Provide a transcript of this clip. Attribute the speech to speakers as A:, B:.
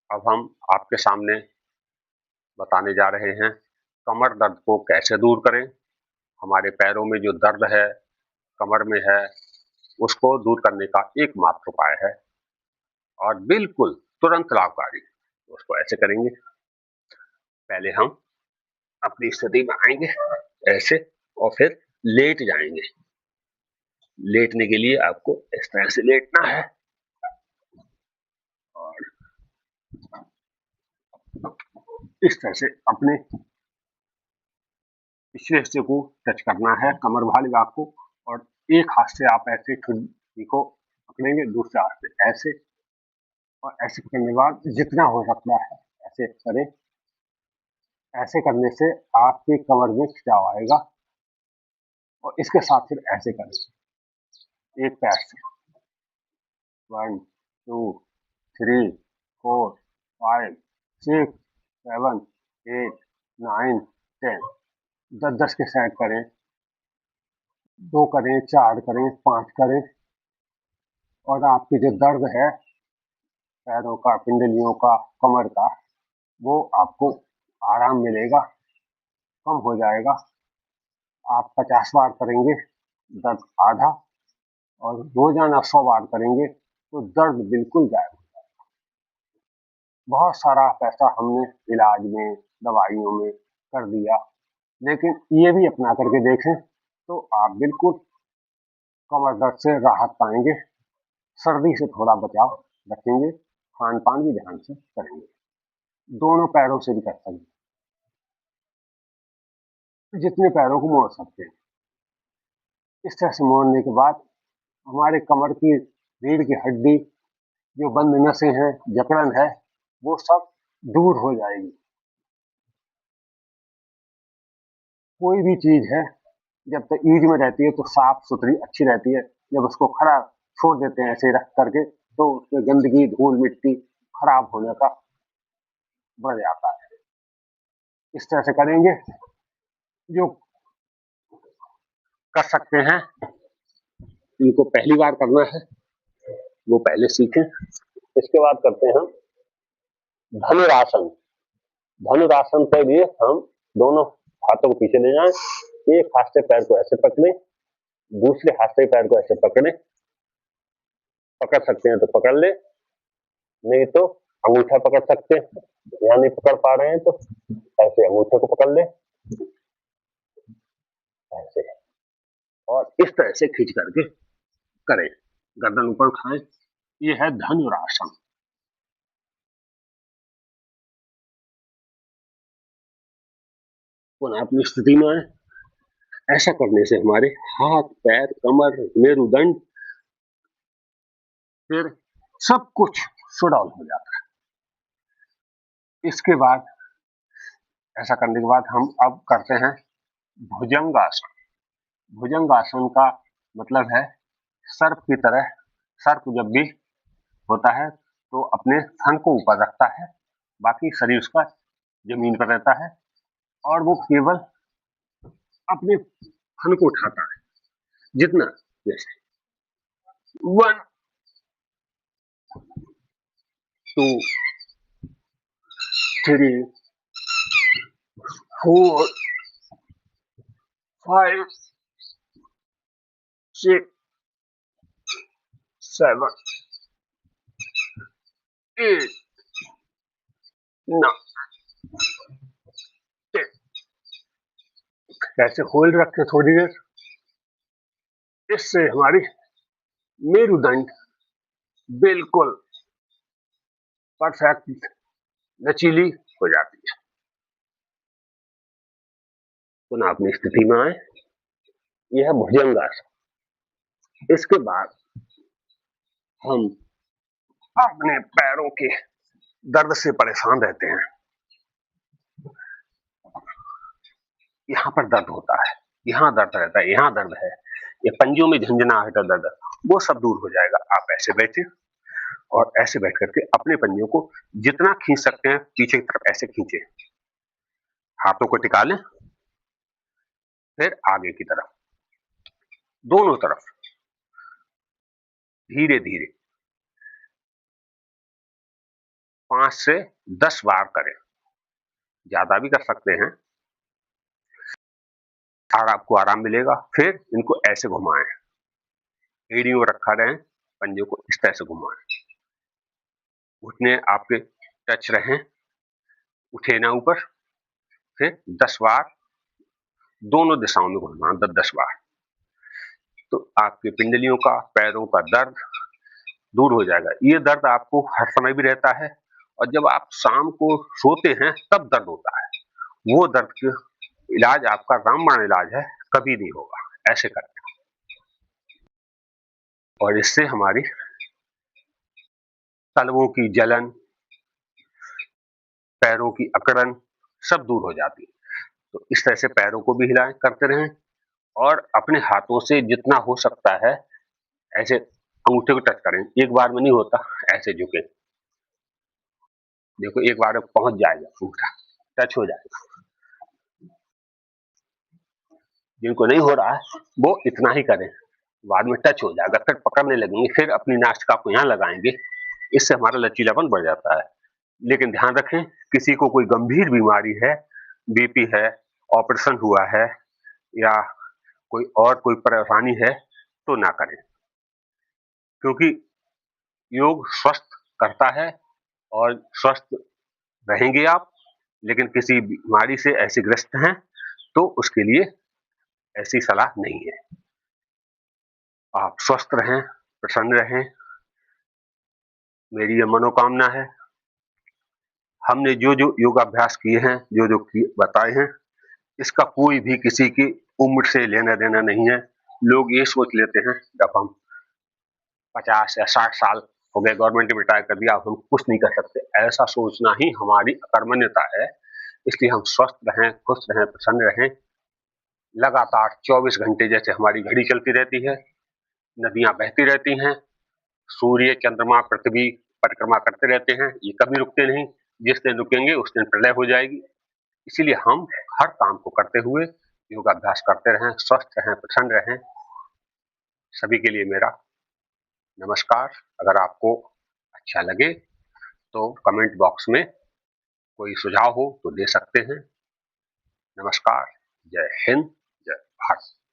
A: अब हम आपके सामने बताने जा रहे हैं कमर दर्द को कैसे दूर करें। हमारे पैरों में जो दर्द है, कमर में है, उसको दूर करने का एकमात्र उपाय है और बिल्कुल तुरंत लाभकारी। उसको ऐसे करेंगे, पहले हम अपनी स्थिति में आएंगे ऐसे और फिर लेट जाएंगे। लेटने के लिए आपको इस तरह से लेटना है और इस तरह से अपने पिछले हिस्से को टच करना है, कमर वाली भाग को, और एक हाथ से आप ऐसे ठुड्डी को पकड़ेंगे, दूसरे हाथ से ऐसे, और ऐसे करने के बाद जितना हो सकता है ऐसे करें। ऐसे करने से आपकी कमर में खिंचाव आएगा और इसके साथ फिर ऐसे करें एक पैर से 1 2 3 4 5 6 7 8 9 10 10 के सेट करें, 2 करें, 4 करें, 5 करें, और आपकी जो दर्द है पैरों का, पिंडलियों का, कमर का, वो आपको आराम मिलेगा, कम हो जाएगा। आप 50 बार करेंगे दर्द आधा, और रोजाना 100 बार करेंगे तो दर्द बिल्कुल गायब हो जाएगा। बहुत सारा पैसा हमने इलाज में, दवाइयों में कर दिया, लेकिन ये भी अपना करके देखें तो आप बिल्कुल कमर दर्द से राहत पाएंगे। सर्दी से थोड़ा बचाव रखेंगे, खान पान भी ध्यान से करेंगे, दोनों पैरों से भी कर सकते हैं, जितने पैरों को मोड़ सकते हैं। इस तरह से मोड़ने के बाद हमारे कमर की रीढ़ की हड्डी, जो बंद नसें हैं, जकड़न है, वो सब दूर हो जाएगी। कोई भी चीज है जब तक ईज में रहती है तो साफ सुथरी अच्छी रहती है, जब उसको खड़ा छोड़ देते हैं ऐसे रख करके तो उसमें गंदगी, धूल मिट्टी खराब होने का बढ़ जाता है। इस तरह से करेंगे, जो कर सकते हैं इनको पहली बार करना है वो पहले सीखें। इसके बाद करते हैं हम धनुरासन। धनुरासन के लिए हम दोनों हाथों को पीछे ले जाएं, एक हाथ से पैर को ऐसे पकड़ें, दूसरे हाथ से पैर को ऐसे पकड़ें, पकड़ सकते हैं तो पकड़ ले, नहीं तो अंगूठा पकड़ सकते हैं, या नहीं पकड़ पा रहे हैं तो ऐसे अंगूठे को पकड़ ले, ऐसे, और इस तरह से खींच करके करें, गर्दन ऊपर उठाएं। ये है धनुरासन। पुनः अपनी स्थिति में आए। ऐसा करने से हमारे हाथ, पैर, कमर, मेरुदंड, फिर सब कुछ सुडौल हो जाता है। इसके बाद ऐसा करने के बाद हम अब करते हैं भुजंगासन। भुजंगासन का मतलब है सर्प की तरह। सर्प जब भी होता है तो अपने थन को ऊपर रखता है, बाकी शरीर उसका जमीन पर रहता है, और वो केवल अपने थन को उठाता है जितना, जैसे 1 2 3 4 5 6 7 8 9 10। ऐसे होल्ड रखें थोड़ी देर। इससे हमारी मेरुदंड बिल्कुल परफेक्ट लचीली हो जाती है। पुनः अपनी स्थिति में आए। यह भुजंगासन। इसके बाद हम अपने पैरों के दर्द से परेशान रहते हैं, यहाँ पर दर्द होता है, यहाँ दर्द रहता है, यहाँ दर्द है, ये पंजों में झंझनाहट का दर्द, वो सब दूर हो जाएगा। आप ऐसे बैठे और ऐसे बैठ करके अपने पंजों को जितना खींच सकते हैं पीछे की तरफ ऐसे खींचे, हाथों को टिका लें, फिर आगे की तरफ, दोनों तरफ धीरे धीरे 5 से 10 बार करें, ज़्यादा भी कर सकते हैं और आपको आराम मिलेगा। फिर इनको ऐसे घुमाएँ, एड़ियों रखा रहें, पंजे को इस तरह से घुमाएँ, घुटने आपके टच रहें, उठे ना ऊपर। फिर 10 बार दोनों दिशाओं में घुमाना, 10-10 बार। तो आपकी पिंडलियों का, पैरों का दर्द दूर हो जाएगा। ये दर्द आपको हर समय भी रहता है और जब आप शाम को सोते हैं तब दर्द होता है। वो दर्द का इलाज आपका रामबाण इलाज है, कभी नहीं होगा। ऐसे करते हैं और इससे हमारी तलवों की जलन, पैरों की अकड़न सब दूर हो जाती है। तो इस तरह से पैरों को भी हिलाएँ करते रहें और अपने हाथों से जितना हो सकता है ऐसे अंगूठे को टच करें। एक बार में नहीं होता, ऐसे झुकें। देखो एक बार में पहुँच जाएगा अंगूठा, टच हो जाएगा। जिनको नहीं हो रहा है, वो इतना ही करें, बाद में टच हो जाएगा, फिर पकड़ने लगेंगे, फिर अपनी नासिका को यहाँ लगाएँगे, इससे हमारा लचीलापन बढ़ जाता है। लेकिन ध्यान रखें, किसी को कोई गंभीर बीमारी है, बीपी है, ऑपरेशन हुआ है या कोई परेशानी है, तो ना करें। क्योंकि योग स्वस्थ करता है और स्वस्थ रहेंगे आप, लेकिन किसी बीमारी से ऐसे ग्रस्त हैं, तो उसके लिए ऐसी सलाह नहीं है। आप स्वस्थ रहें, प्रसन्न रहें, मेरी ये मनोकामना है। हमने जो-जो योगाभ्यास किए हैं, जो-जो बताए हैं, इसका कोई भी किसी की उम्र से लेना-देना नहीं है। लोग ये सोच लेते हैं जब हम 50 या 60 साल हो गए, गवर्नमेंट ने रिटायर कर दिया, अब हम कुछ नहीं कर सकते। ऐसा सोचना ही हमारी अकर्मण्यता है। इसलिए हम स्वस्थ रहें, खुश रहें, प्रसन्न रहें। लगातार 24 घंटे जैसे हमारी घड़ी चलती रहती है, नदियाँ बहती रहती हैं, सूर्य, चंद्रमा, पृथ्वी परिक्रमा करते रहते हैं, ये कभी रुकते नहीं। जिस दिन रुकेंगे उस दिन प्रलय हो जाएगी। इसीलिए हम हर काम को करते हुए योगाभ्यास करते रहें, स्वस्थ रहें, प्रसन्न रहें। सभी के लिए मेरा नमस्कार। अगर आपको अच्छा लगे तो कमेंट बॉक्स में कोई सुझाव हो तो दे सकते हैं। नमस्कार, जय हिंद, जय भारत।